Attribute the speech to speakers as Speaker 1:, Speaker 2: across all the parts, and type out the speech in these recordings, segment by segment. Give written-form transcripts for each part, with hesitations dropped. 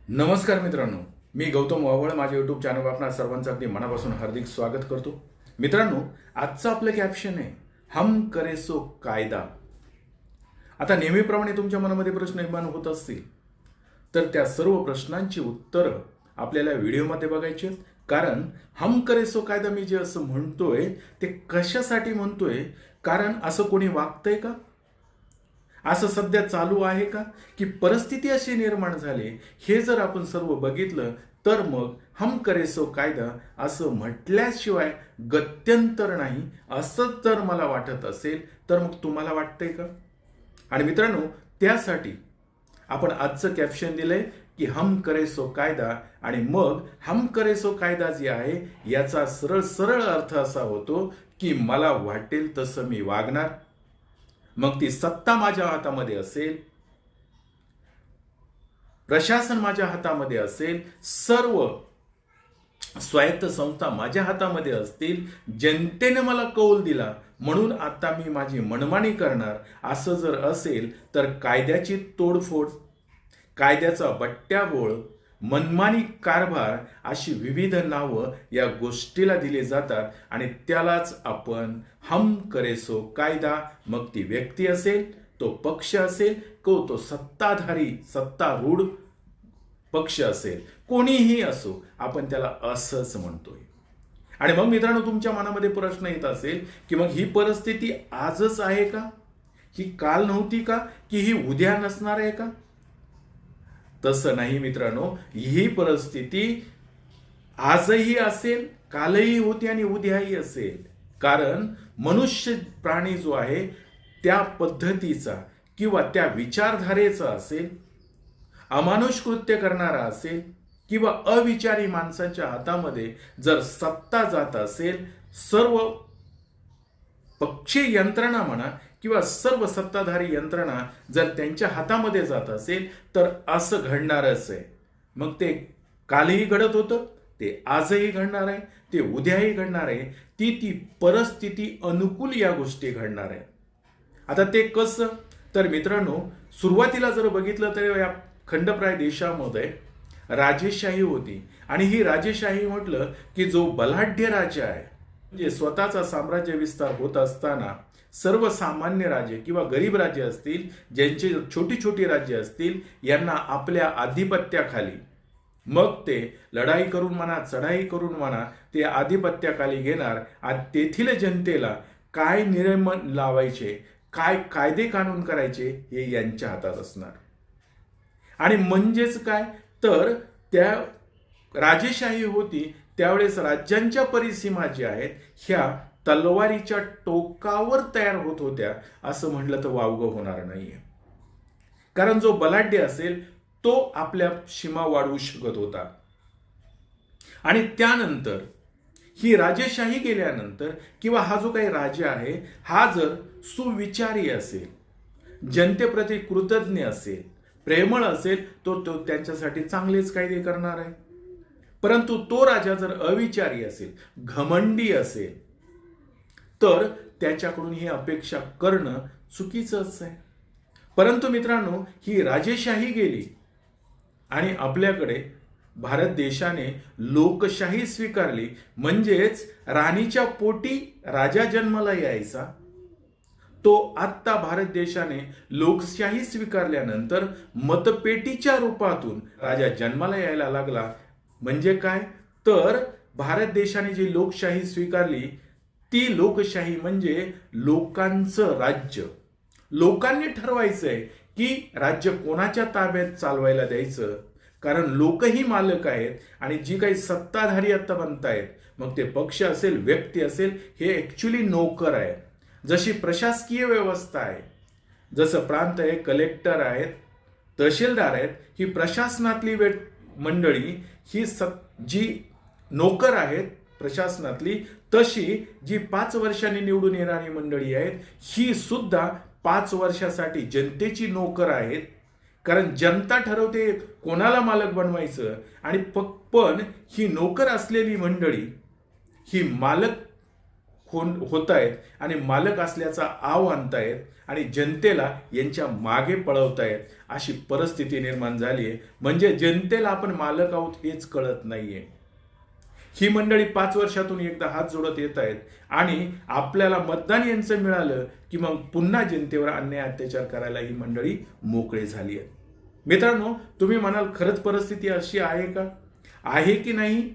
Speaker 1: नमस्कार मित्रांनो, मी गौतम वावळ माझ्या यूट्यूब चॅनलवर आपणा सर्वांचं अगदी मनापासून हार्दिक स्वागत करतो. मित्रांनो, आजचं आपलं कॅप्शन आहे हम करे सो कायदा. आता नेहमीप्रमाणे तुमच्या मनामध्ये प्रश्न निर्माण होत असतील तर त्या सर्व प्रश्नांची उत्तरं आपल्याला व्हिडिओमध्ये बघायची आहेत. कारण हम करे सो कायदा मी जे असं म्हणतोय ते कशासाठी म्हणतोय, कारण असं कोणी वागतंय का, असं सध्या चालू आहे का, की परिस्थिती अशी निर्माण झाली, हे जर आपण सर्व बघितलं तर मग हम करे सो कायदा असं म्हटल्याशिवाय गत्यंतर नाही, असंच जर मला वाटत असेल तर मग तुम्हाला वाटतंय का? आणि मित्रांनो, त्यासाठी आपण आजचं कॅप्शन दिलंय की हम करे सो कायदा. आणि मग हम करे सो कायदा जे आहे याचा सरळ सरळ अर्थ असा होतो की मला वाटेल तसं मी वागणार. मग ती सत्ता माझ्या हातामध्ये असेल, प्रशासन माझ्या हातामध्ये असेल, सर्व स्वायत्त संस्था माझ्या हातामध्ये असतील, जनतेने मला कौल दिला म्हणून आता मी माझी मनमानी करणार, असं जर असेल तर कायद्याची तोडफोड, कायद्याचा बट्ट्याबोळ, मनमानी कारभार अशी विविध नावं या गोष्टीला दिली जातात. आणि त्यालाच आपण हम करे सो कायदा, मग ती व्यक्ती असेल, तो पक्ष असेल, तो सत्ताधारी सत्तारूढ पक्ष असेल, कोणीही असो, आपण त्याला असंच म्हणतोय. आणि मग मित्रांनो, तुमच्या मनामध्ये प्रश्न येत असेल की मग ही परिस्थिती आजच आहे का, ही काल नव्हती का, की ही उद्या नसणार आहे का? तसं नाही मित्रांनो, ही परिस्थिती आजही असेल, कालही होती आणि उद्याही असेल. कारण मनुष्य प्राणी जो आहे त्या पद्धतीचा किंवा त्या विचारधारेचा असेल, अमानुष कृत्य करणारा असेल किंवा अविचारी माणसांच्या हातामध्ये जर सत्ता जात असेल, सर्व पक्षी यंत्रणा म्हणा किंवा सर्व सत्ताधारी यंत्रणा जर त्यांच्या हातामध्ये जात असेल तर असं घडणारच आहे. मग ते कालही घडत होतं, ते आजही घडणार आहे, ते उद्याही घडणार आहे. ती परिस्थिती अनुकूल या गोष्टी घडणार आहे. आता ते कसं, तर मित्रांनो, सुरुवातीला जर बघितलं तर या खंडप्राय देशामध्ये राजेशाही होती. आणि ही राजेशाही म्हटलं की जो बलाढ्य राजा आहे, म्हणजे स्वतःचा साम्राज्य विस्तार होत असताना सर्वसामान्य राज्य किंवा गरीब राज्य असतील, ज्यांची छोटी छोटी राज्य असतील, यांना आपल्या आधिपत्याखाली, मग ते लढाई करून म्हणा, चढाई करून म्हणा, ते आधिपत्याखाली घेणार. आणि तेथील जनतेला काय नियम लावायचे, काय कायदे कानून करायचे, हे यांच्या हातात असणार. आणि म्हणजेच काय, तर त्या राजेशाही होती त्यावेळेस राज्यांच्या परिसीमा ज्या आहेत ह्या तलवारीच्या टोकावर तयार होत होत्या, असं म्हटलं तर वावगं होणार नाहीये. कारण जो बलाढ्य असेल तो आपल्या सीमा वाढवू शकत होता. आणि त्यानंतर ही राजेशाही गेल्यानंतर किंवा हा जो काही राजा आहे हा जर सुविचारी असेल, जनतेप्रती कृतज्ञ असेल, प्रेमळ असेल, तो त्यांच्यासाठी चांगलेच कायदे करणार आहे. परंतु तो राजा जर अविचारी असेल, घमंडी असेल, तर त्याच्याकडून ही अपेक्षा करणं चुकीचंच आहे. परंतु मित्रांनो, ही राजेशाही गेली आणि आपल्याकडे भारत देशाने लोकशाही स्वीकारली. म्हणजेच राणीच्या पोटी राजा जन्माला यायचा, तो आत्ता भारत देशाने लोकशाही स्वीकारल्यानंतर मतपेटीच्या रूपातून राजा जन्माला यायला लागला. म्हणजे काय, तर भारत देशाने जी लोकशाही स्वीकारली ती लोकशाही म्हणजे लोकांचं राज्य. लोकांनी ठरवायचंय की राज्य कोणाच्या ताब्यात चालवायला द्यायचं, कारण लोकही मालक आहेत. आणि जी काही सत्ताधारी आता बनतायत, मग ते पक्ष असेल, व्यक्ती असेल, हे ऍक्च्युली नोकर आहेत. जशी प्रशासकीय व्यवस्था आहे, जसं प्रांत आहे, कलेक्टर आहेत, तहसीलदार आहेत, ही प्रशासनातली मंडळी, ही जी नोकर आहेत प्रशासनातली, तशी जी 5 वर्षांनी निवडून येणारी मंडळी आहेत, ही सुद्धा 5 वर्षासाठी जनतेची नोकर आहेत. कारण जनता ठरवते कोणाला मालक बनवायचं. आणि पण ही नोकर असलेली मंडळी ही मालक होत आहेत आणि मालक असल्याचा आव आणतायत आणि जनतेला यांच्या मागे पळवतायत अशी परिस्थिती निर्माण झाली आहे. म्हणजे जनतेला आपण मालक आहोत हेच कळत नाहीये. ही मंडळी 5 वर्षातून एकदा हात जोडत येत आहेत आणि आपल्याला मतदान यांचं मिळालं की मग पुन्हा जनतेवर अन्याय अत्याचार करायला ही मंडळी मोकळे झाली आहेत. मित्रांनो, तुम्ही म्हणाल खरंच परिस्थिती अशी आहे का? आहे की नाही?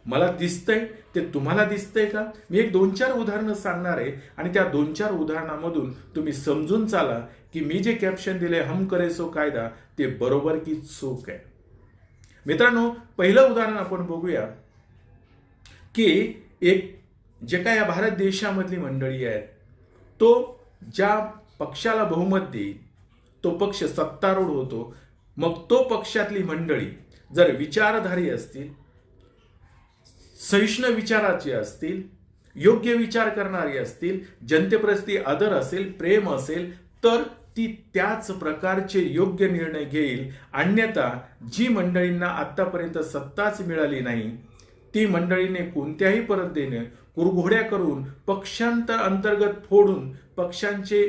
Speaker 1: मला दिसतंय ते तुम्हाला दिसतंय का? मी एक 2-4 उदाहरणं सांगणार आहे आणि त्या 2-4 उदाहरणामधून तुम्ही समजून चाला की मी जे कॅप्शन दिले हम करे सो कायदा ते बरोबर की चूक आहे. मित्रांनो, पहिलं उदाहरण आपण बघूया की एक जे काय या भारत देशामधली मंडळी आहेत, तो ज्या पक्षाला बहुमत देईल तो पक्ष सत्तारूढ होतो. मग तो पक्षातली मंडळी जर विचारधारी असतील, सहिष्णू विचाराची असतील, योग्य विचार करणारी असतील, जनतेप्रती आदर असेल, प्रेम असेल, तर ती त्याच प्रकारचे योग्य निर्णय घेईल. अन्यथा जी मंडळींना आतापर्यंत सत्ताच मिळाली नाही ती मंडळीने कोणत्याही पद्धतीने कुरघोड्या करून पक्षांतर अंतर्गत फोडून पक्षांचे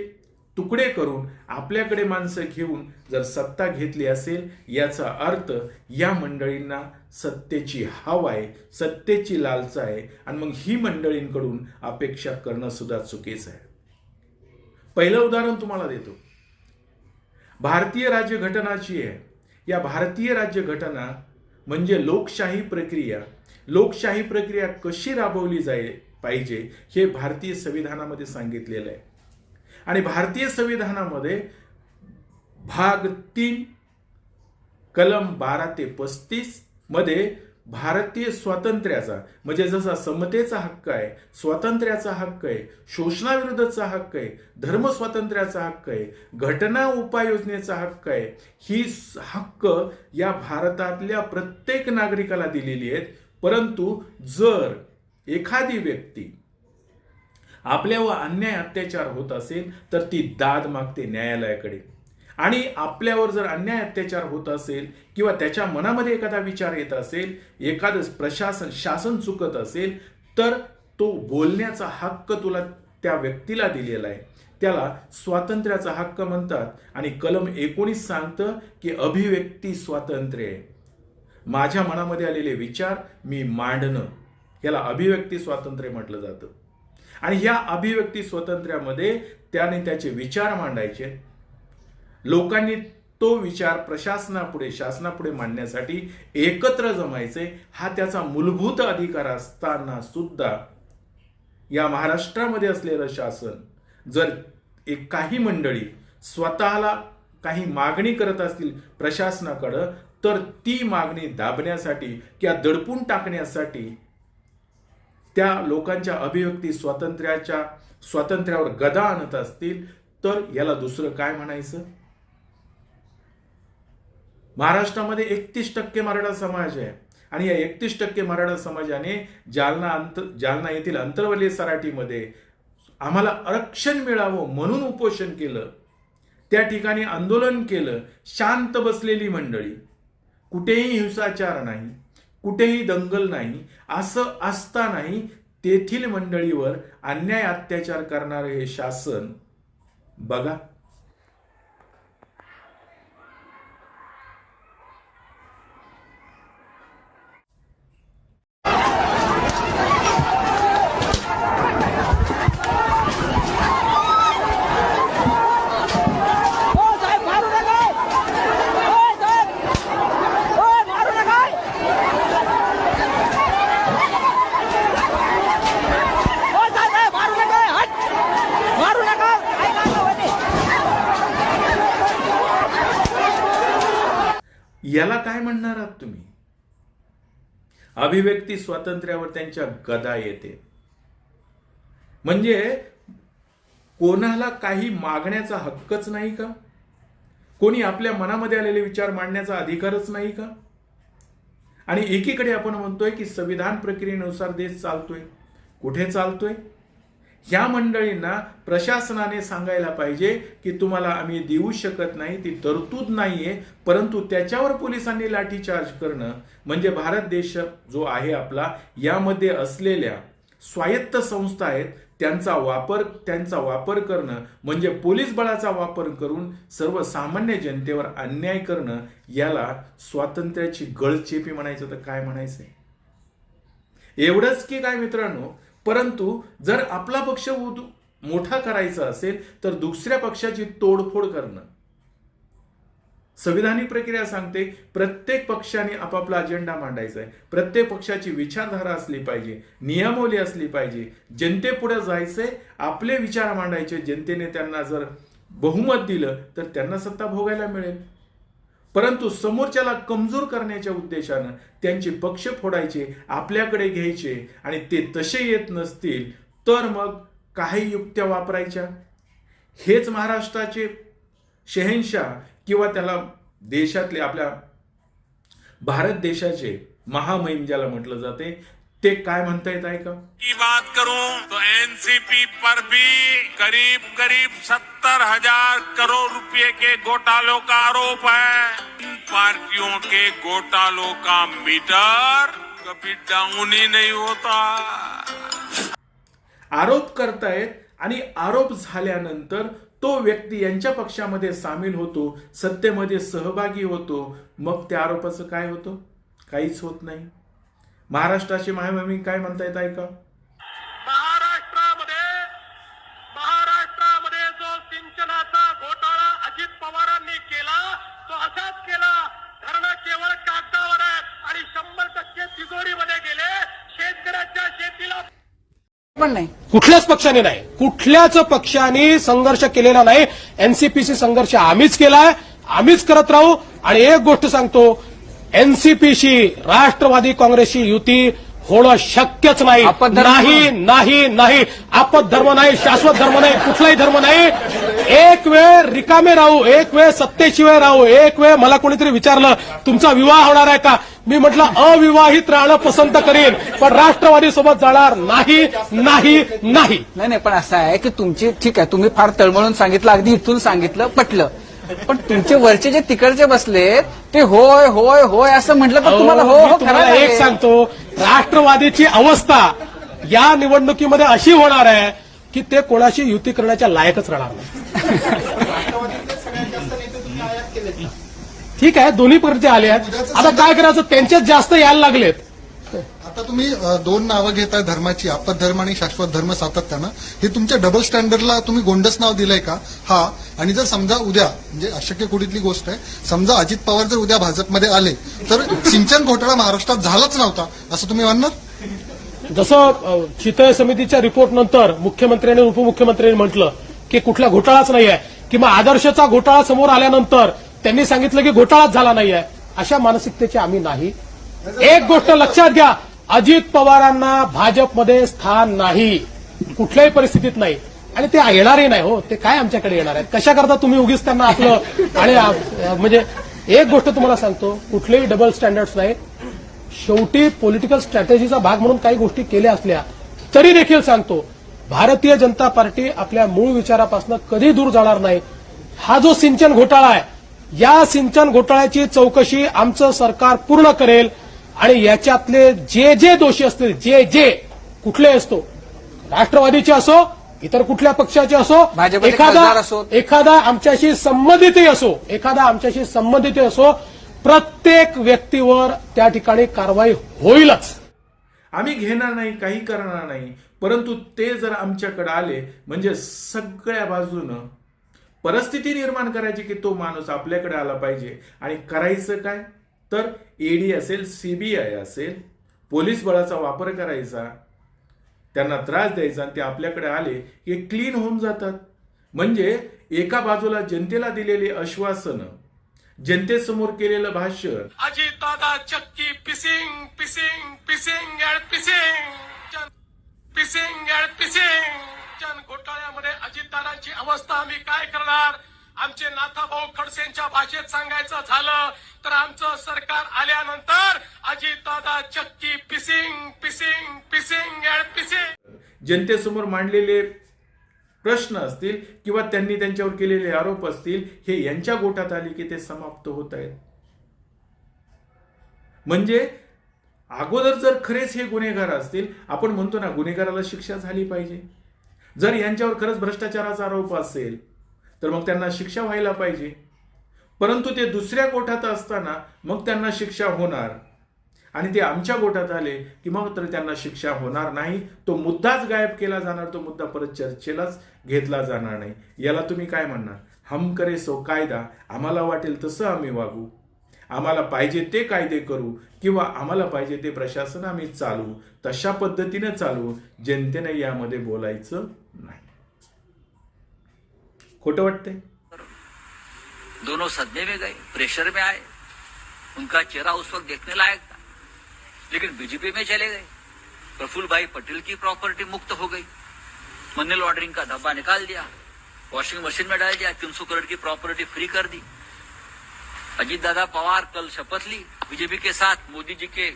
Speaker 1: तुकडे करून आपल्याकडे माणसं घेऊन जर सत्ता घेतली असेल याचा अर्थ या मंडळींना सत्तेची हवा आहे, सत्तेची लालच आहे आणि मग ही मंडळींकडून अपेक्षा करणं सुद्धा चुकीचं आहे. पहिलं उदाहरण तुम्हाला देतो. भारतीय राज्यघटनाची आहे. या भारतीय राज्यघटना म्हणजे लोकशाही प्रक्रिया. लोकशाही प्रक्रिया कशी राबवली पाहिजे हे भारतीय संविधानामध्ये सांगितलेलं आहे. आणि भारतीय संविधानामध्ये भाग 3 कलम 12 ते 35 मध्ये भारतीय स्वातंत्र्याचा म्हणजे जसा समतेचा हक्क आहे, स्वातंत्र्याचा हक्क आहे, शोषणाविरुद्धचा हक्क आहे, धर्म स्वातंत्र्याचा हक्क आहे, घटना उपाययोजनेचा हक्क आहे, ही हक्क या भारतातल्या प्रत्येक नागरिकाला दिलेली आहेत. परंतु जर एखादी व्यक्ती आपल्यावर अन्याय अत्याचार होत असेल तर ती दाद मागते न्यायालयाकडे. आणि आपल्यावर जर अन्याय अत्याचार होत असेल किंवा त्याच्या मनामध्ये एखादा विचार येत असेल, एखादं शासन चुकत असेल, तर तो बोलण्याचा हक्क तुला त्या व्यक्तीला दिलेला आहे. त्याला स्वातंत्र्याचा हक्क म्हणतात. आणि कलम 19 सांगतं की अभिव्यक्ती स्वातंत्र्य आहे. माझ्या मनामध्ये आलेले विचार मी मांडणं याला अभिव्यक्ती स्वातंत्र्य म्हटलं जातं. आणि ह्या अभिव्यक्ती स्वातंत्र्यामध्ये त्याने त्याचे विचार मांडायचे. लोकांनी तो विचार प्रशासनापुढे शासनापुढे मांडण्यासाठी एकत्र जमायचे. हा त्याचा मूलभूत अधिकार असताना सुद्धा या महाराष्ट्रामध्ये असलेलं शासन जर काही मंडळी स्वतःला काही मागणी करत असतील प्रशासनाकडं तर ती मागणी दाबण्यासाठी किंवा दडपून टाकण्यासाठी त्या लोकांच्या अभिव्यक्ती स्वातंत्र्यावर गदा आणत असतील तर याला दुसरं काय म्हणायचं? महाराष्ट्रामध्ये 31% मराठा समाज आहे आणि या 31% मराठा समाजाने जालना येथील अंतरवली सराटीमध्ये आम्हाला आरक्षण मिळावं म्हणून उपोषण केलं. त्या ठिकाणी आंदोलन केलं. शांत बसलेली मंडळी, कुठेही हिंसाचार नाही, कुठेही दंगल नाही. असं असतानाही तेथील मंडळीवर अन्याय अत्याचार करणारे हे शासन बघा. याला काय म्हणणार आहात तुम्ही? अभिव्यक्ती स्वातंत्र्यावर त्यांच्या गदा येते. म्हणजे कोणाला काही मागण्याचा हक्कच नाही का? कोणी आपल्या मनामध्ये आलेले विचार मांडण्याचा अधिकारच नाही का? आणि एकीकडे आपण म्हणतोय की संविधान प्रक्रियेनुसार देश चालतोय. कुठे चालतोय? ह्या मंडळींना प्रशासनाने सांगायला पाहिजे की तुम्हाला आम्ही देऊ शकत नाही, ती तरतूद नाहीये. परंतु त्याच्यावर पोलिसांनी लाठीचार्ज करणं म्हणजे भारत देश जो आहे आपला यामध्ये असलेल्या स्वायत्त संस्था आहेत त्यांचा वापर करणं म्हणजे पोलीस बळाचा वापर करून सर्वसामान्य जनतेवर अन्याय करणं, याला स्वातंत्र्याची गळचेपी म्हणायचं तर काय म्हणायचंय? एवढंच की काय मित्रांनो, परंतु जर आपला पक्ष मोठा करायचा असेल तर दुसऱ्या पक्षाची तोडफोड करणं. संविधानिक प्रक्रिया सांगते प्रत्येक पक्षाने आपापला अजेंडा मांडायचा आहे, प्रत्येक पक्षाची विचारधारा असली पाहिजे, नियमावली असली पाहिजे, जनतेपुढे जायचंय, आपले विचार मांडायचे. जनतेने त्यांना जर बहुमत दिलं तर त्यांना सत्ता भोगायला मिळेल. परंतु समोरच्याला कमजोर करण्याच्या उद्देशानं त्यांचे पक्ष फोडायचे, आपल्याकडे घ्यायचे आणि ते तसे येत नसतील तर मग काही युक्त्या वापरायच्या. हेच महाराष्ट्राचे शहेनशाह किंवा त्याला देशातले आपल्या भारत देशाचे महामहिम ज्याला म्हटलं जाते ते काय म्हणतायत ऐका.
Speaker 2: की बात करूं तो एनसीपी पर भी करीब करीब 70,000 करोड़ रुपए के घोटालों का आरोप है. इन पार्टियों के घोटालों का मीटर कभी डाउन ही नहीं होता.
Speaker 1: आरोप करतायत आणि आरोप झाल्यानंतर तो व्यक्ती यांच्या पक्षामध्ये सामील होतो, सत्तेमध्ये सहभागी होतो, मग त्या आरोपाचं काय होतं? काहीच होत नाही. महाराष्ट्राचे महामहिम काय म्हणतायत ऐका.
Speaker 3: महाराष्ट्रामध्ये जो सिंचनाचा घोटाळा अजित पवारांनी केला तो असाच केला. धरणं केवळ कागदावर आहे आणि 100% तिजोरीमध्ये गेले. शेतकऱ्याच्या शेतीला
Speaker 4: पण नाही,
Speaker 5: कुठल्याच पक्षाने नाही, कुठल्याच पक्षाने संघर्ष केलेला नाही. एनसीपीसी संघर्ष आम्हीच केलाय, आम्हीच करत राहू. आणि एक गोष्ट सांगतो, एनसीपीशी राष्ट्रवादी काँग्रेसची युती होणं शक्यच नाही. नाही नाही नाही, आपत धर्म नाही, शाश्वत धर्म नाही, कुठलाही धर्म नाही. एक वेळ रिकामे राहू, एक वेळ सत्तेशिवाय राहू. एक वेळ मला कोणीतरी विचारलं तुमचा विवाह होणार आहे का, मी म्हटलं अविवाहित राहणं पसंत करेन, पण राष्ट्रवादी सोबत जाणार नाही नाही नाही.
Speaker 4: नाही पण असं आहे की तुमची ठीक आहे, तुम्ही फार तळमळून सांगितलं, अगदी इथून सांगितलं, पटलं. पण तुमचे वरचे जे तिकडचे बसलेत ते होय होय होय असं म्हटलं तर तुम्हाला हो हो
Speaker 5: तुम्हाला एक सांगतो, राष्ट्रवादीची अवस्था या निवडणुकीमध्ये अशी होणार आहे की ते कोणाशी युती करण्याच्या लायकच राहणार नाही. ठीक आहे, दोन्ही प्रकारचे आले आहेत, आता काय करायचं, त्यांचेच जास्त यायला लागलेत.
Speaker 6: आता तुम्ही दोन नावं घेताय धर्माची, आपत धर्म आणि शाश्वत धर्म सातत्यानं. हे तुमच्या डबल स्टँडर्डला तुम्ही गोंडस नाव दिलंय का? हा. आणि जर समजा उद्या, म्हणजे अशक्य कुठली गोष्ट आहे, समजा अजित पवार जर उद्या भाजपमध्ये आले तर सिंचन घोटाळा महाराष्ट्रात झालाच नव्हता असं तुम्ही म्हणणार?
Speaker 5: जसं शीतळ समितीच्या रिपोर्ट नंतर मुख्यमंत्र्यांनी उपमुख्यमंत्र्यांनी म्हटलं की कुठला घोटाळाच नाही आहे, किंवा आदर्शचा घोटाळा समोर आल्यानंतर त्यांनी सांगितलं की घोटाळाच झाला नाही आहे. अशा मानसिकतेचे आम्ही नाही. एक गोष्ट लक्षात घ्या, अजित पवारांना भाजपमध्ये स्थान नाही, कुठल्याही परिस्थितीत नाही, आणि ते येणारही नाही. हो, ते काय आमच्याकडे येणार आहेत? कशा करता तुम्ही उगीच त्यांना आपलं आणि म्हणजे एक गोष्ट तुम्हाला सांगतो, कुठलेही डबल स्टँडर्ड्स नाही. शेवटी पॉलिटिकल स्ट्रॅटेजीचा भाग म्हणून काही गोष्टी केल्या असल्या तरी देखील सांगतो, भारतीय जनता पार्टी आपल्या मूळ विचारापासून कधी दूर जाणार नाही. हा जो सिंचन घोटाळा आहे, या सिंचन घोटाळ्याची चौकशी आमचं सरकार पूर्ण करेल आणि याच्यातले जे जे दोषी असतील, जे जे कुठले असतो, राष्ट्रवादीचे असो, इतर कुठल्या पक्षाचे असो, एखादा आमच्याशी संबंधित असो, प्रत्येक व्यक्तीवर त्या ठिकाणी कारवाई होईलच.
Speaker 1: आम्ही घेणार नाही, काही करणार नाही. परंतु ते जर आमच्याकडे आले म्हणजे सगळ्या बाजूनं परिस्थिती निर्माण करायची की तो माणूस आपल्याकडे आला पाहिजे. आणि करायचं काय तर ईडी असेल, सीबीआय असेल, पोलीस बळाचा वापर करायचा, त्यांना त्रास द्यायचा, आणि ते आपल्याकडे आले की क्लीन होऊन जातात. म्हणजे एका बाजूला जनतेला दिलेली आश्वासनं, जनतेसमोर केलेलं भाषण,
Speaker 3: अजित दादा चक्की fishing fishing fishing and pissing fishing and pissing घोटाळ्यामध्ये अजितदादांची अवस्था आम्ही काय करणार? आमचे नाथाभाऊ खडसेंच्या भाषेत सांगायचं झालं तर आमचं सरकार आल्यानंतर अजितदादा चक्की पिसिंग पिसिंग पिसिंग अँड पिसिंग.
Speaker 1: जनतेसमोर मांडलेले प्रश्न असतील किंवा त्यांनी त्यांच्यावर केलेले आरोप असतील, हे यांच्या गोटात आले की ते समाप्त होत आहेत. म्हणजे अगोदर जर खरेच हे गुन्हेगार असतील, आपण म्हणतो ना गुन्हेगाराला शिक्षा झाली पाहिजे. जर यांच्यावर खरंच भ्रष्टाचाराचा आरोप असेल तर मग त्यांना शिक्षा व्हायला पाहिजे. परंतु ते दुसऱ्या गोठात असताना मग त्यांना शिक्षा होणार आणि ते आमच्या गोठात आले की मग तर त्यांना शिक्षा होणार नाही. तो मुद्दाच गायब केला जाणार, तो मुद्दा परत चर्चेलाच घेतला जाणार नाही. याला तुम्ही काय म्हणणार? हम करे सो कायदा, आम्हाला वाटेल तसं आम्ही वागू, आम्हाला पाहिजे ते कायदे करू किंवा आम्हाला पाहिजे ते प्रशासन आम्ही चालू, तशा पद्धतीने चालू. जनतेने यामध्ये बोलायचं नाही. खोटं वाटतंय?
Speaker 7: दोनों सदमे में गए, प्रेशर में आए, उनका चेहरा उस वक्त देखने लायक था, लेकिन बीजेपी में चले गए. प्रफुल्ल भाई पटेल की प्रॉपर्टी मुक्त हो गई, मनी लॉन्ड्रिंग का धब्बा निकाल दिया, वॉशिंग मशीन में डाल दिया, 300 करोड़ की प्रॉपर्टी फ्री कर दी. अजीत दादा पवार कल शपथ ली बीजेपी के साथ मोदी जी के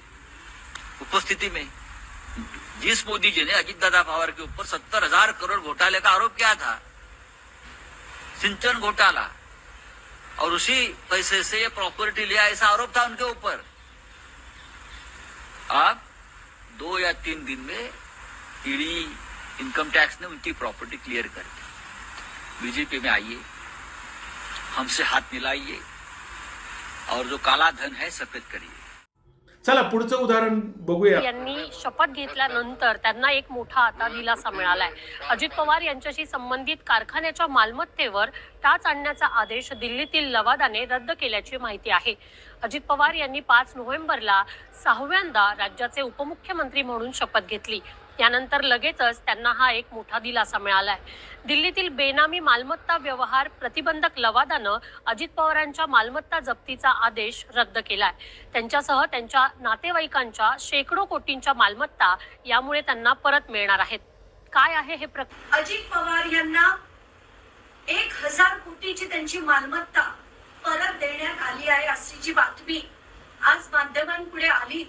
Speaker 7: उपस्थिति में. जिस मोदी जी ने अजीत दादा पवार के ऊपर 70,000 करोड़ घोटाले का आरोप किया था, सिंचन घोटाला, और उसी पैसे से ये प्रॉपर्टी लिया, ऐसा आरोप था उनके ऊपर. अब 2 या 3 दिन में ईडी इनकम टैक्स ने उनकी प्रॉपर्टी क्लियर कर दी. बीजेपी में आइए, हमसे हाथ मिलाइए और जो काला धन है सफेद करिए.
Speaker 1: चला पुढचं उदाहरण बघूया.
Speaker 8: यांनी शपथ घेतल्यानंतर त्यांना एक मोठा आता दिलासा मिळालाय. अजित पवार यांच्याशी संबंधित कारखान्याच्या मालमत्तेवर टाच आणण्याचा आदेश दिल्लीतील लवादाने रद्द केल्याची माहिती आहे. अजित पवार यांनी 5 नोव्हेंबरला 6व्यांदा राज्याचे उपमुख्यमंत्री म्हणून शपथ घेतली. त्यानंतर लगेचच त्यांना हा एक मोठा दिलासा मिळालाय. दिल्लीतील बेनामी मालमत्ता व्यवहार प्रतिबंधक लवादानं अजित पवारांच्या मालमत्ता जप्तीचा आदेश रद्द केलाय. त्यांच्यासह त्यांच्या नातेवाईकांच्या शेकडो कोटींच्या मालमत्ता यामुळे त्यांना परत मिळणार आहेत. काय आहे हे
Speaker 9: अजित पवार यांना 1,000 कोटीची त्यांची मालमत्ता परत देण्यात आली आहे अशी जी बातमी आज माध्यमांपुढे आली,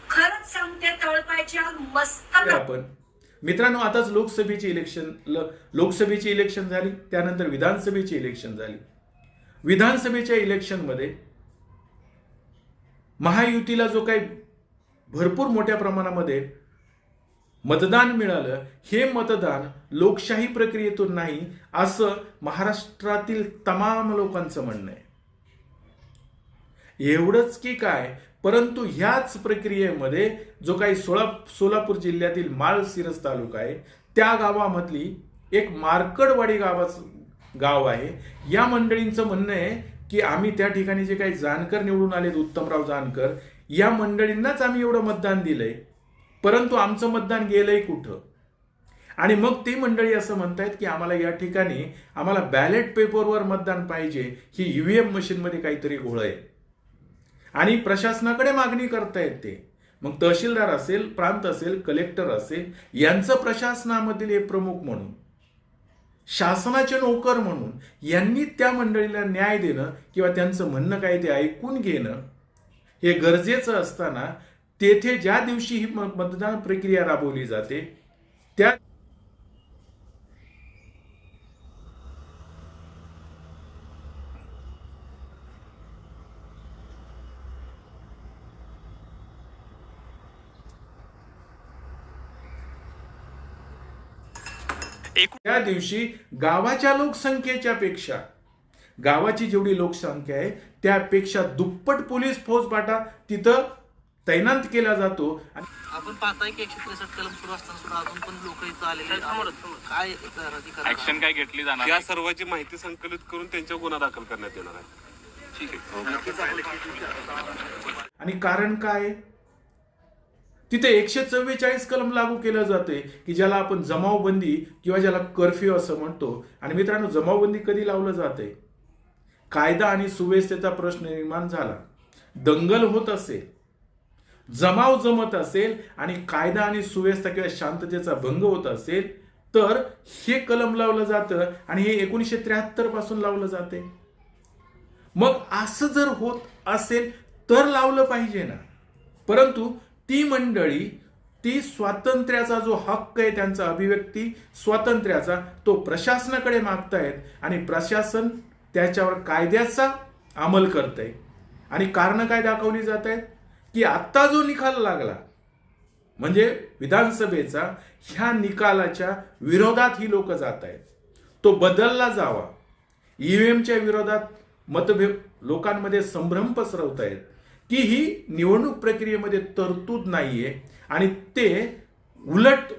Speaker 9: खरंच सांगते तळपायच्या मस्त.
Speaker 1: आपण मित्रांनो, आताच लोकसभेची इलेक्शन झाली, त्यानंतर विधानसभेची इलेक्शन झाली. विधानसभेच्या इलेक्शनमध्ये महायुतीला जो काही भरपूर मोठ्या प्रमाणामध्ये मतदान मिळालं, हे मतदान लोकशाही प्रक्रियेतून नाही असं महाराष्ट्रातील तमाम लोकांचं म्हणणं आहे. एवढंच की काय, परंतु ह्याच प्रक्रियेमध्ये जो काही सोलापूर जिल्ह्यातील माळशिरस तालुका आहे, त्या गावामधली एक मार्कडवाडी गाव आहे. या मंडळींचं म्हणणं आहे की आम्ही त्या ठिकाणी जे काही जानकर निवडून आलेत, उत्तमराव जानकर, या मंडळींनाच आम्ही एवढं मतदान दिलंय, परंतु आमचं मतदान गेलंय कुठं? आणि मग ती मंडळी असं म्हणतायत की आम्हाला या ठिकाणी आम्हाला बॅलेट पेपरवर मतदान पाहिजे, ही ईव्हीएम मशीनमध्ये काहीतरी घोळ आहे आणि प्रशासनाकडे मागणी करतायत ते. मग तहसीलदार असेल, प्रांत असेल, कलेक्टर असेल, यांचं प्रशासनामधील हे प्रमुख म्हणून, शासनाचे नोकर म्हणून यांनी त्या मंडळीला न्याय देणं किंवा त्यांचं म्हणणं काय ते ऐकून घेणं हे गरजेचं असताना, तेथे ज्या दिवशी ही मतदान प्रक्रिया राबवली जाते त्या त्या दिवशी गावाच्या लोकसंख्येच्या पेक्षा, गावाची जेवढी लोकसंख्या आहे त्यापेक्षा दुप्पट पोलीस फौजफाटा तिथं तैनात केला जातो.
Speaker 7: आपण पाहताय की 163 कलम सुरू असताना सुद्धा अजून पण लोक इथं आलेले काय
Speaker 10: ऍक्शन काय घेतली जाणार? या सर्वांची माहिती संकलित करून त्यांच्यावर गुन्हा दाखल करण्यात येणार आहे. ठीक आहे.
Speaker 1: आणि कारण काय, तिथे 144 कलम लागू केलं जाते की ज्याला आपण जमावबंदी किंवा ज्याला कर्फ्यू असं म्हणतो. आणि मित्रांनो, जमावबंदी कधी लावलं जाते? कायदा आणि सुव्यवस्थेचा प्रश्न निर्माण झाला, दंगल होत असेल, जमाव जमत असेल आणि कायदा आणि सुव्यवस्था किंवा शांततेचा भंग होत असेल तर हे कलम लावलं जातं आणि हे 1973 पासून लावलं जाते. मग असं जर होत असेल तर लावलं पाहिजे ना. परंतु ती मंडळी, ती स्वातंत्र्याचा जो हक्क आहे त्यांचा, अभिव्यक्ती स्वातंत्र्याचा, तो प्रशासनाकडे मागतायत आणि प्रशासन त्याच्यावर कायद्याचा अंमल करतंय. आणि कारण काय दाखवली जात आहेत की आत्ता जो निकाल लागला म्हणजे विधानसभेचा, ह्या निकालाच्या विरोधात ही लोक जात आहेत. तो बदलला जावा. ईव्हीएमच्या विरोधात मतभेद, लोकांमध्ये संभ्रम पसरवत आहेत की ही निवडणूक प्रक्रियेमध्ये तरतूद नाहीये आणि ते उलट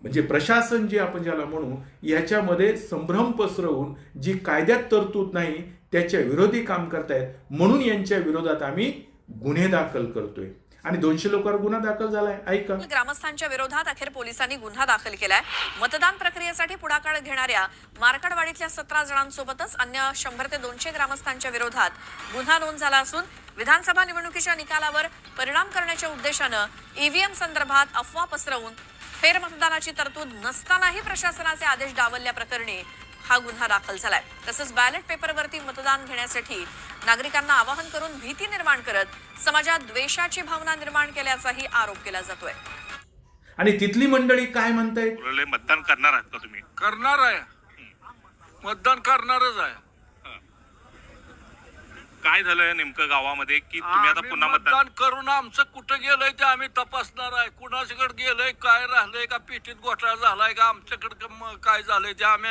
Speaker 1: म्हणजे प्रशासन जे आपण ज्याला म्हणू याच्यामध्ये संभ्रम पसरवून जी कायद्यात तरतूद नाही त्याच्या विरोधी काम करतायत. म्हणून यांच्या विरोधात आम्ही गुन्हे दाखल करतोय आणि 200 लोकांवर गुन्हा दाखल झालाय. ऐका.
Speaker 11: ग्रामस्थांच्या विरोधात अखेर पोलिसांनी गुन्हा दाखल केलाय. मतदान प्रक्रियेसाठी पुढाकार घेणाऱ्या मार्कडवाडीतल्या 17 जणांसोबतच अन्य 100 ते 200 ग्रामस्थांच्या विरोधात गुन्हा नोंद झाला असून विधानसभा निवडणुकीच्या निकालावर परिणाम करण्याच्या उद्देशानं ईव्हीएम संदर्भात अफवा पसरवून फेरमतदानाची तरतूद नसतानाही प्रशासनाचे आदेश डावलल्याप्रकरणी हा गुन्हा दाखल झालाय. तसंच बॅलेट पेपरवरती मतदान घेण्यासाठी नागरिकांना आवाहन करून भीती निर्माण करत समाजात द्वेषाची भावना निर्माण केल्याचाही आरोप केला जातोय.
Speaker 1: आणि तिथली मंडळी काय म्हणतायत?
Speaker 10: मतदान करणार आहात का तुम्ही?
Speaker 3: करणार आहे, मतदान करणारच आहे.
Speaker 10: काय झालंय नेमकं गावामध्ये की तुम्ही आता पुन्हा
Speaker 3: मतदान करून आमचं कुठं गेलंय ते आम्ही तपासणार आहे. कुणाच्याकडे गेलंय, काय राहिलंय का, पेटीत घोटाळा झालाय का, आमच्याकडे काय झालंय ते आम्ही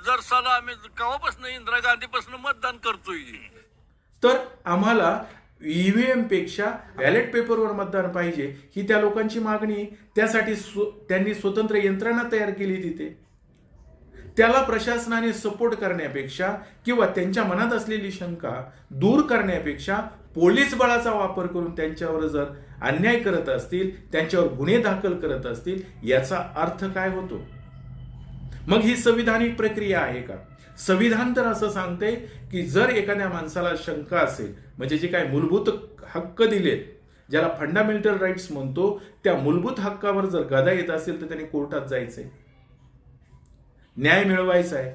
Speaker 3: जर साला आम्ही केव्हापासून इंदिरा गांधीपासून मतदान करतोय.
Speaker 1: तर आम्हाला ईव्हीएम पेक्षा बॅलेट पेपरवर मतदान पाहिजे ही त्या लोकांची मागणी आहे. त्यासाठी त्यांनी स्वतंत्र यंत्रणा तयार केली तिथे. त्याला प्रशासनाने सपोर्ट करण्यापेक्षा किंवा त्यांच्या मनात असलेली शंका दूर करण्यापेक्षा पोलीस बळाचा वापर करून त्यांच्यावर जर अन्याय करत असतील, त्यांच्यावर गुन्हे दाखल करत असतील, याचा अर्थ काय होतो? मग ही संविधानिक प्रक्रिया आहे का? संविधान तर असं सांगते की जर एखाद्या माणसाला शंका असेल, म्हणजे जे काय मूलभूत हक्क दिलेत, ज्याला फंडामेंटल राईट्स म्हणतो, त्या मूलभूत हक्कावर जर गदा येत असेल तर त्याने कोर्टात जायचंय, न्याय मिळवायचा आहे.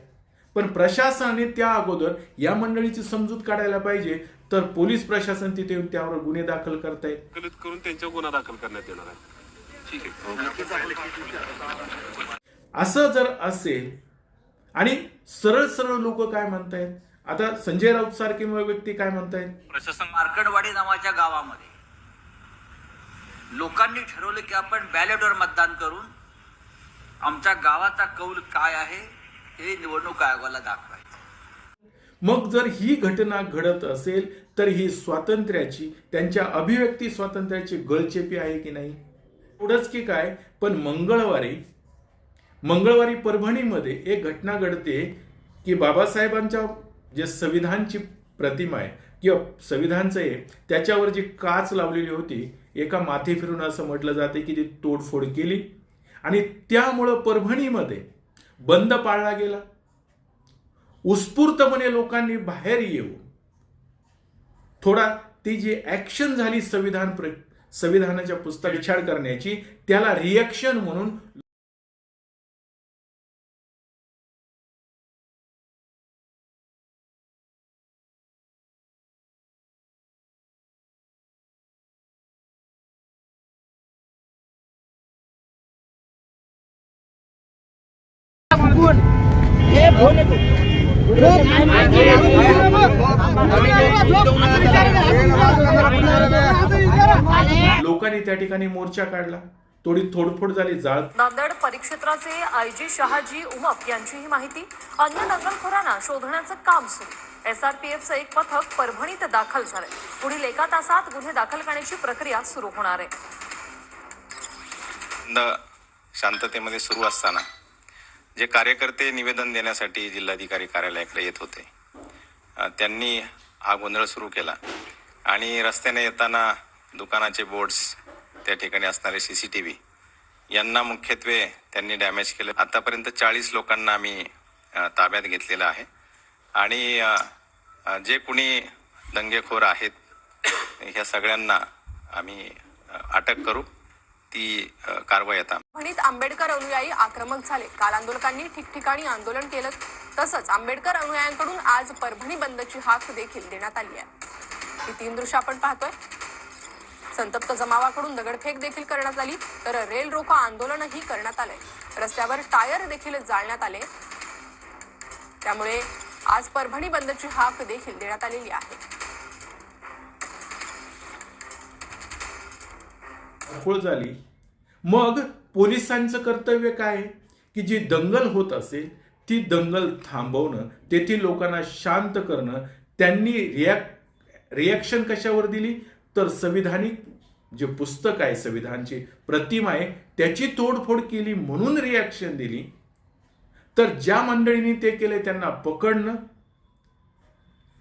Speaker 1: पण प्रशासनाने त्या अगोदर या मंडळीची समजूत काढायला पाहिजे. तर पोलीस प्रशासन तिथे येऊन त्यावर गुन्हे दाखल करतायत.
Speaker 10: करून त्यांच्या गुन्हा दाखल करण्यात येणार आहे. ठीक आहे.
Speaker 1: असं जर असेल आणि सरळ सरळ लोक काय म्हणतायत, आता संजय राऊत सारखे व्यक्ती काय म्हणतायत?
Speaker 7: प्रशासन मार्कडवाडी नावाच्या गावामध्ये लोकांनी ठरवलं की आपण बॅलेटवर मतदान करून आमच्या गावाचा कौल काय आहे हे निवडणूक आयोगाला दाखवायचं.
Speaker 1: मग जर ही घटना घडत असेल तर ही स्वातंत्र्याची, त्यांच्या अभिव्यक्ती स्वातंत्र्याची गळचेपी आहे की नाही? एवढंच की काय, पण मंगळवारी परभणीमध्ये एक घटना घडते की बाबासाहेबांच्या जे संविधानची प्रतिमा आहे किंवा संविधानचं आहे त्याच्यावर जी काच लावलेली होती, एका माथे फिरून असं म्हटलं जाते की ती तोडफोड केली आणि त्यामुळं परभणीमध्ये बंद पाळला गेला. उत्स्फूर्तपणे लोकांनी बाहेर येऊन थोडा ती जी ऍक्शन झाली संविधानाच्या पुस्तकात छाड करण्याची, त्याला रिएक्शन म्हणून लोकांनी त्या ठिकाणी मोर्चा काढला, थोडी तोडफोड झाली, जाळ.
Speaker 8: नांदेड परिक्षेत्राचे आयजी शहाजी उमप यांची ही माहिती. अन्य दंगलखोरांना शोधण्याचं काम सुरू. SRPFचं एक पथक परभणीत दाखल झालंय. पुढील एका तासात गुन्हे दाखल करण्याची प्रक्रिया सुरू होणार आहे.
Speaker 12: शांततेमध्ये सुरू असताना जे कार्यकर्ते निवेदन देण्यासाठी जिल्हाधिकारी कार्यालयाकडे येत होते, त्यांनी हा गोंधळ सुरू केला आणि रस्त्याने येताना दुकानाचे बोर्ड्स, त्या ठिकाणी असणारे CCTV यांना मुख्यत्वे त्यांनी डॅमेज केलं. आतापर्यंत 40 लोकांना आम्ही ताब्यात घेतलेलं आहे आणि जे कुणी दंगेखोर आहेत ह्या सगळ्यांना आम्ही अटक करू. ती कारवाई आता.
Speaker 11: परभणीत आंबेडकर अनुयायी आक्रमक झाले. काल आंदोलकांनी ठिकठिकाणी आंदोलन केलं. तसंच आंबेडकर अनुयायांकडून आज परभणी बंदची हाक देखील देण्यात आली आहे. ही 3 दृश्य आपण पाहतोय. संतप्त जमावाकडून दगडफेक देखील करण्यात आली, तर रेल रोको आंदोलनही करण्यात आले. रस्त्यावर टायर देखील जाळण्यात आले. त्यामुळे आज परभणी बंदची हाक देखील देण्यात आलेली आहे.
Speaker 1: जाळपोळ झाली. मग पोलिसांचं कर्तव्य काय आहे की जी दंगल होत असेल ती दंगल थांबवणं, तेथील लोकांना शांत करणं. त्यांनी रिॲक्शन कशावर दिली तर संविधानिक जे पुस्तक आहे, संविधानची प्रतिमा आहे त्याची तोडफोड केली म्हणून रिॲक्शन दिली. तर ज्या मंडळींनी ते केले त्यांना पकडणं,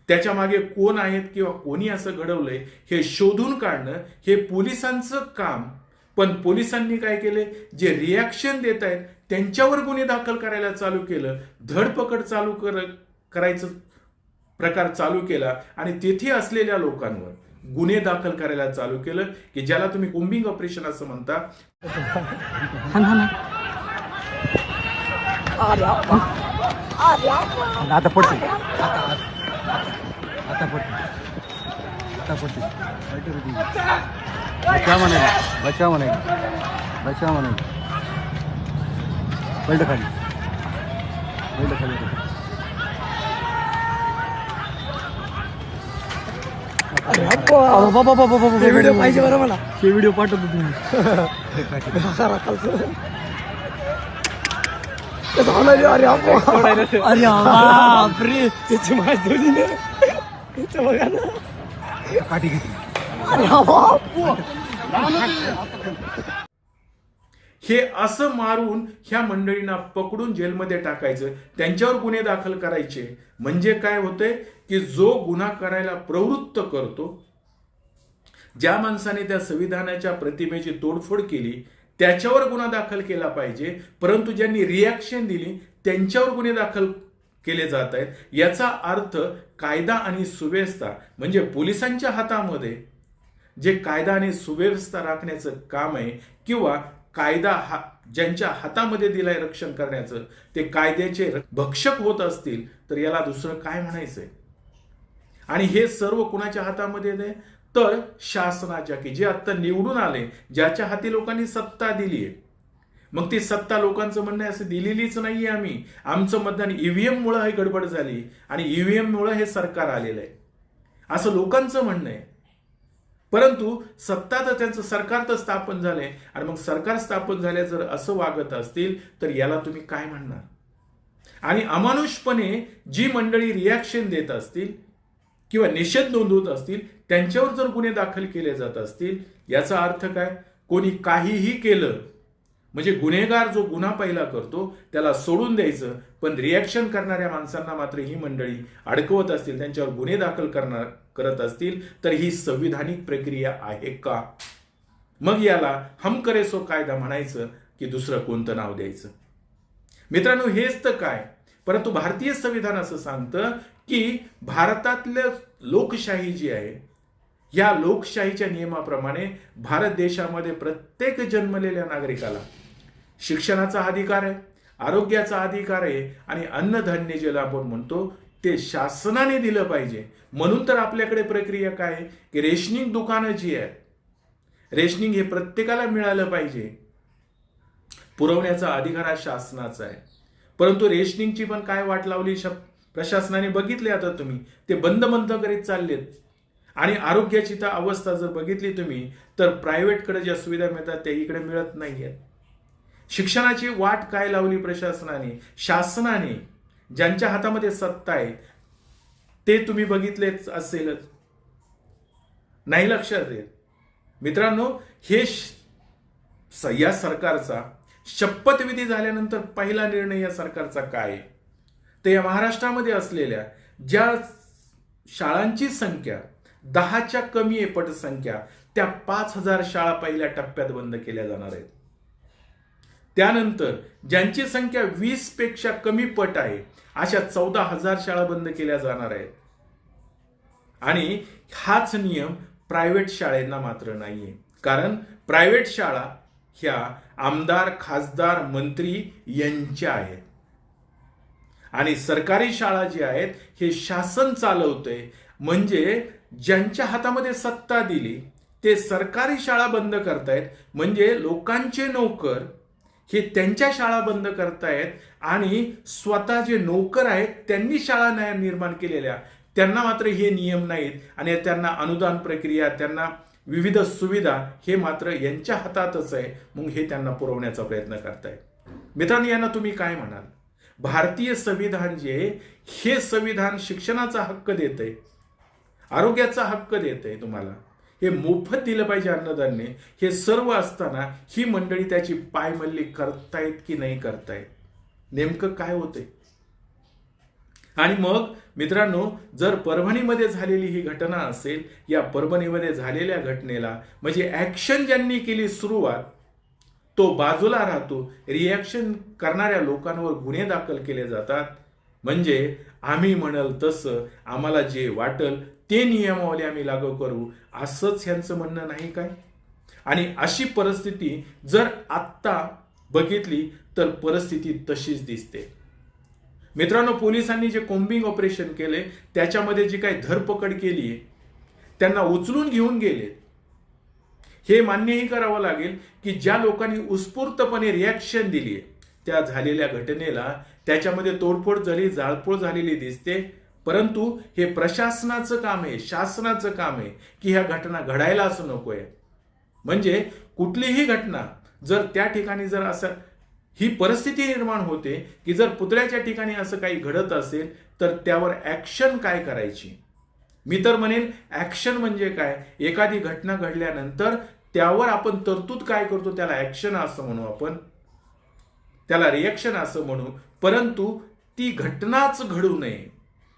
Speaker 1: त्याच्या मागे कोण आहेत किंवा कोणी असं घडवलंय हे शोधून काढणं हे पोलिसांचं काम. पण पोलिसांनी काय केले, जे रिॲक्शन देत आहेत त्यांच्यावर गुन्हे दाखल करायला चालू केलं, धडपकड चालू करायचं प्रकार चालू केला आणि तेथे असलेल्या लोकांवर गुन्हे दाखल करायला चालू केलं की ज्याला तुम्ही कोम्बिंग ऑपरेशन असं म्हणता.
Speaker 4: आता पडते बचा म्हणायला बैठ खाली व्हिडिओ पाहिजे बरं मला. ते व्हिडिओ पाठवतो तुम्ही. अरे त्याची माझी बघा ना काठी घेतली.
Speaker 1: हे असं मारून ह्या मंडळींना पकडून जेलमध्ये टाकायचं, त्यांच्यावर गुन्हे दाखल करायचे. म्हणजे काय होतंय की जो गुन्हा करायला प्रवृत्त करतो, ज्या माणसाने त्या संविधानाच्या प्रतिमेची तोडफोड केली त्याच्यावर गुन्हा दाखल केला पाहिजे, परंतु ज्यांनी रिॲक्शन दिली त्यांच्यावर गुन्हे दाखल केले जात आहेत. याचा अर्थ कायदा आणि सुव्यवस्था म्हणजे पोलिसांच्या हातामध्ये जे कायदा आणि सुव्यवस्था राखण्याचं काम आहे किंवा कायदा ज्यांच्या हातामध्ये दिलाय रक्षण करण्याचं, ते कायद्याचे भक्षक होत असतील तर याला दुसरं काय म्हणायचंय. आणि हे सर्व कुणाच्या हातामध्ये आहे तर शासनाच्या, की जे आता निवडून आले, ज्याच्या हाती लोकांनी सत्ता दिली आहे. मग ती सत्ता लोकांचं म्हणणं आहे असं दिलेलीच नाहीये आम्ही. आमचं मतदान ईव्हीएम मुळे हे गडबड झाली आणि ईव्हीएम मुळे हे सरकार आलेलं आहे असं लोकांचं म्हणणं आहे. परंतु सत्ता तर त्यांचं सरकार तर स्थापन झालंय आणि मग सरकार स्थापन झाल्या जर असं वागत असतील तर याला तुम्ही काय म्हणणार. आणि अमानुषपणे जी मंडळी रिॲक्शन देत असतील किंवा निषेध नोंदवत असतील त्यांच्यावर जर गुन्हे दाखल केले जात असतील, याचा अर्थ काय, कोणी काहीही केलं म्हणजे गुन्हेगार जो गुन्हा पहिला करतो त्याला सोडून द्यायचं, पण रिॲक्शन करणाऱ्या माणसांना मात्र ही मंडळी अडकवत असतील, त्यांच्यावर गुन्हे दाखल करत असतील तर ही संविधानिक प्रक्रिया आहे का. मग याला हम करे सो कायदा म्हणायचं की दुसरं कोणतं नाव द्यायचं. मित्रांनो, हेच तर काय. परंतु भारतीय संविधान असं सांगतं की भारतातलं लोकशाही जी आहे, या लोकशाहीच्या नियमाप्रमाणे भारत देशामध्ये प्रत्येक जन्मलेल्या नागरिकाला शिक्षणाचा अधिकार आहे, आरोग्याचा अधिकार आहे आणि अन्नधान्य ज्याला आपण म्हणतो ते शासनाने दिलं पाहिजे. म्हणून तर आपल्याकडे प्रक्रिया काय आहे की रेशनिंग दुकानं जी आहेत, रेशनिंग हे प्रत्येकाला मिळालं पाहिजे, पुरवण्याचा अधिकार हा शासनाचा आहे. परंतु रेशनिंगची पण काय वाट लावली प्रशासनाने बघितले. आता तुम्ही ते बंद करीत चाललेत. आणि आरोग्याची तर अवस्था जर बघितली तुम्ही तर प्रायव्हेटकडे ज्या सुविधा मिळतात त्या इकडे मिळत नाहीयेत. शिक्षणाची वाट काय लावली प्रशासनाने, शासनाने, ज्यांच्या हातामध्ये सत्ता आहे ते तुम्ही बघितलेच असेलच, नाही लक्षात येत. मित्रांनो, हे या सरकारचा शपथविधी झाल्यानंतर पहिला निर्णय या सरकारचा काय आहे, तर या महाराष्ट्रामध्ये असलेल्या ज्या शाळांची संख्या 10च्या कमी आहे पटसंख्या, त्या 5,000 शाळा पहिल्या टप्प्यात बंद केल्या जाणार आहेत. त्यानंतर ज्यांची संख्या 20 पेक्षा कमी पट आहे अशा 14,000 शाळा बंद केल्या जाणार आहेत. आणि हाच नियम प्रायव्हेट शाळेंना मात्र नाहीये, कारण प्रायव्हेट शाळा ह्या आमदार, खासदार, मंत्री यांच्या आहेत आणि सरकारी शाळा जी आहेत हे शासन चालवतंय. म्हणजे ज्यांच्या हातामध्ये सत्ता दिली ते सरकारी शाळा बंद करतायत, म्हणजे लोकांचे नोकर हे त्यांच्या शाळा बंद करतायत आणि स्वतः जे नोकर आहेत त्यांनी शाळा निर्माण केलेल्या त्यांना मात्र हे नियम नाहीत आणि त्यांना अनुदान प्रक्रिया, त्यांना विविध सुविधा हे मात्र यांच्या हातातच आहे. मग हे त्यांना पुरवण्याचा प्रयत्न करतायत. मित्रांनो, यांना तुम्ही काय म्हणाल? भारतीय संविधान जे हे संविधान शिक्षणाचा हक्क देतंय, आरोग्याचा हक्क देतंय, तुम्हाला हे मोफत दिलं पाहिजे अन्नधान्य. हे सर्व असताना ही मंडळी त्याची पायमल्ली करतायत की नाही करतायत? नेमकं काय होतंय? आणि मग मित्रांनो, जर परभणीमध्ये झालेली ही घटना असेल, या परभणीमध्ये झालेल्या घटनेला म्हणजे ऍक्शन ज्यांनी केली सुरुवात, तो बाजूला राहतो. रिॲक्शन करणाऱ्या लोकांवर गुन्हे दाखल केले जातात. म्हणजे आम्ही म्हणल तसं, आम्हाला जे वाटल ते नियमावली आम्ही लागू करू, असंच ह्यांचं म्हणणं नाही काय? आणि अशी परिस्थिती जर आत्ता बघितली तर परिस्थिती तशीच दिसते. मित्रांनो, पोलिसांनी जे कोम्बिंग ऑपरेशन केले त्याच्यामध्ये जी काही धरपकड केली आहे, त्यांना उचलून घेऊन गेले. हे मान्यही करावं लागेल की ज्या लोकांनी उत्स्फूर्तपणे रिॲक्शन दिली आहे त्या झालेल्या घटनेला, त्याच्यामध्ये तोडफोड झाली, जाळपोळ झालेली दिसते. परंतु हे प्रशासनाचं काम आहे, शासनाचं काम आहे की ह्या घटना घडायलाच नकोय. म्हणजे कुठलीही घटना जर त्या ठिकाणी जर असं ही परिस्थिती निर्माण होते की जर पुतळ्याच्या ठिकाणी असं काही घडत असेल तर त्यावर ऍक्शन काय करायची? मी तर म्हणेन ऍक्शन म्हणजे काय, एखादी घटना घडल्यानंतर त्यावर आपण तरतूद काय करतो त्याला ऍक्शन असं म्हणू, आपण त्याला रिॲक्शन असं म्हणू. परंतु ती घटनाच घडू नये,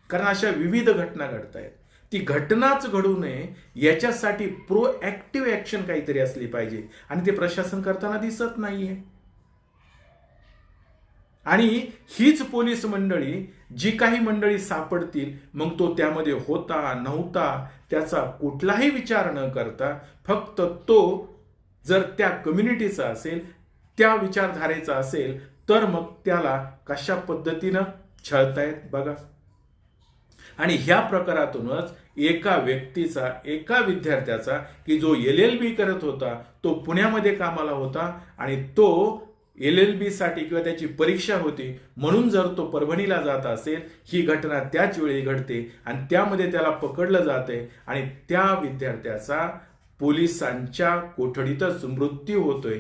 Speaker 1: कारण अशा विविध घटना घडत आहेत. ती घटनाच घडू नये याच्यासाठी प्रोएक्टिव्ह ऍक्शन काहीतरी असली पाहिजे आणि ते प्रशासन करताना दिसत नाहीये. आणि हीच पोलीस मंडळी, जी काही मंडळी सापडतील, मग तो त्यामध्ये होता नव्हता त्याचा कुठलाही विचार न करता फक्त तो जर त्या कम्युनिटीचा असेल, त्या विचारधारेचा असेल, तर मग त्याला कशा पद्धतीनं छळतायत बघा. आणि ह्या प्रकारातूनच एका व्यक्तीचा, एका विद्यार्थ्याचा की जो LLB करत होता, तो पुण्यामध्ये कामाला होता आणि तो LLB साठी किंवा त्याची परीक्षा होती म्हणून जर तो परभणीला जात असेल, ही घटना त्याच वेळी घडते आणि त्यामध्ये त्याला पकडलं जाते आणि त्या विद्यार्थ्याचा पोलिसांच्या कोठडीतच मृत्यू होतोय.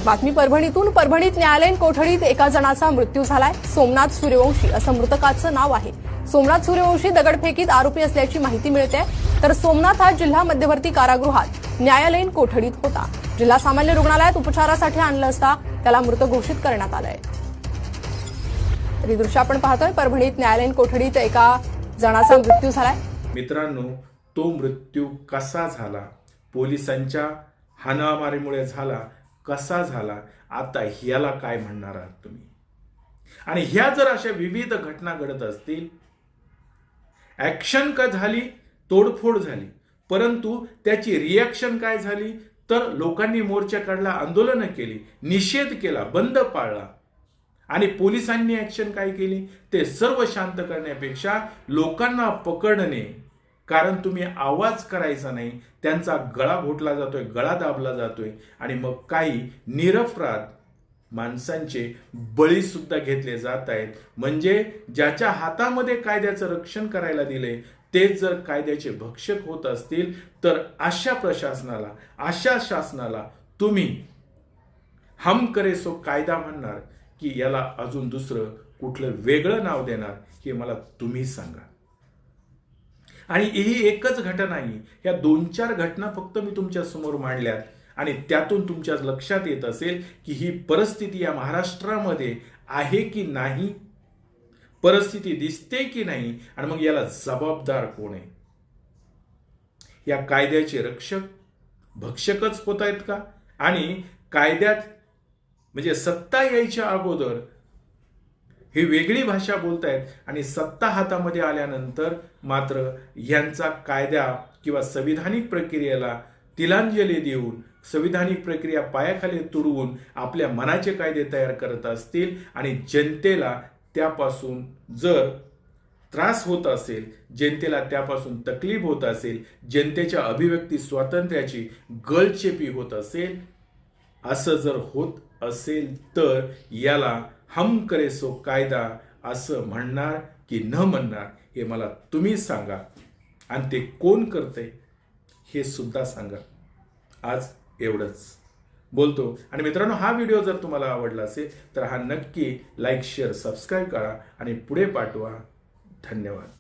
Speaker 11: बातमी परभणीतून. परभणीत न्यायालयीन कोठडीत एका जणाचा मृत्यू झालाय. सोमनाथ सूर्यवंशी असं मृतकाचं नाव आहे. सोमनाथ सूर्यवंशी दगडफेकीत आरोपी असल्याची माहिती मिळते. तर सोमनाथ हा जिल्हा मध्यवर्ती कारागृहात न्यायालयीन कोठडीत होता. जिल्हा सामान्य रुग्णालयात उपचारासाठी आणलं असता त्याला मृत घोषित करण्यात आलंय. ही दृश्य आपण पाहतोय. परभणीत न्यायालयीन कोठडीत एका जणाचा मृत्यू झालाय.
Speaker 1: मित्रांनो, तो मृत्यू कसा झाला, पोलिसांच्या हाणामारीमुळे झाला, कसा झाला, आता ह्याला काय म्हणणार आहात तुम्ही? आणि ह्या जर अशा विविध घटना घडत असतील, ऍक्शन का झाली, तोडफोड झाली, परंतु त्याची रिॲक्शन काय झाली, तर लोकांनी मोर्चा काढला, आंदोलनं केली, निषेध केला, बंद पाळला आणि पोलिसांनी ऍक्शन काय केली, ते सर्व शांत करण्यापेक्षा लोकांना पकडणे, कारण तुम्ही आवाज करायचा नाही, त्यांचा गळा घोटला जातोय, गळा दाबला जातोय आणि मग काही निरपराध माणसांचे बळी सुद्धा घेतले जात आहेत. म्हणजे ज्याच्या हातामध्ये कायद्याचं रक्षण करायला दिले तेच जर कायद्याचे भक्षक होत असतील तर अशा प्रशासनाला, अशा शासनाला तुम्ही हम करे सो कायदा म्हणणार की याला अजून दुसरं कुठलं वेगळं नाव देणार, हे मला तुम्ही सांगा. आणि ही एकच घटना नाही, या 2-4 घटना फक्त मी तुमच्या समोर मांडल्यात आणि त्यातून तुमच्या लक्षात येत असेल की ही परिस्थिती या महाराष्ट्रामध्ये आहे की नाही, परिस्थिती दिसते की नाही आणि मग याला जबाबदार कोण आहे? या कायद्याचे रक्षक भक्षकच होत आहेत का? आणि कायद्यात म्हणजे सत्ता यायच्या अगोदर ही वेगळी भाषा बोलतायत आणि सत्ता हातामध्ये आल्यानंतर मात्र यांचा कायदा किंवा संविधानिक प्रक्रियेला तिलांजली देऊन, संविधानिक प्रक्रिया पायाखाली तुडवून आपल्या मनाचे कायदे तयार करत असतील आणि जनतेला त्यापासून जर त्रास होत असेल, जनतेला त्यापासून तकलीफ होत असेल, जनतेच्या अभिव्यक्ती स्वातंत्र्याची गळचेपी होत असेल, असं जर होत असेल तर याला हम करे सो कायदा असं म्हणणार की न म्हणणार हे मला तुम्ही सांगा आणि ते कोण करते हे सुद्धा सांगा. आज एवढंच बोलतो. आणि मित्रांनो, हा व्हिडिओ जर तुम्हाला आवडला असेल तर हा नक्की लाईक शेअर सबस्क्राईब करा आणि पुढे पाठवा. धन्यवाद.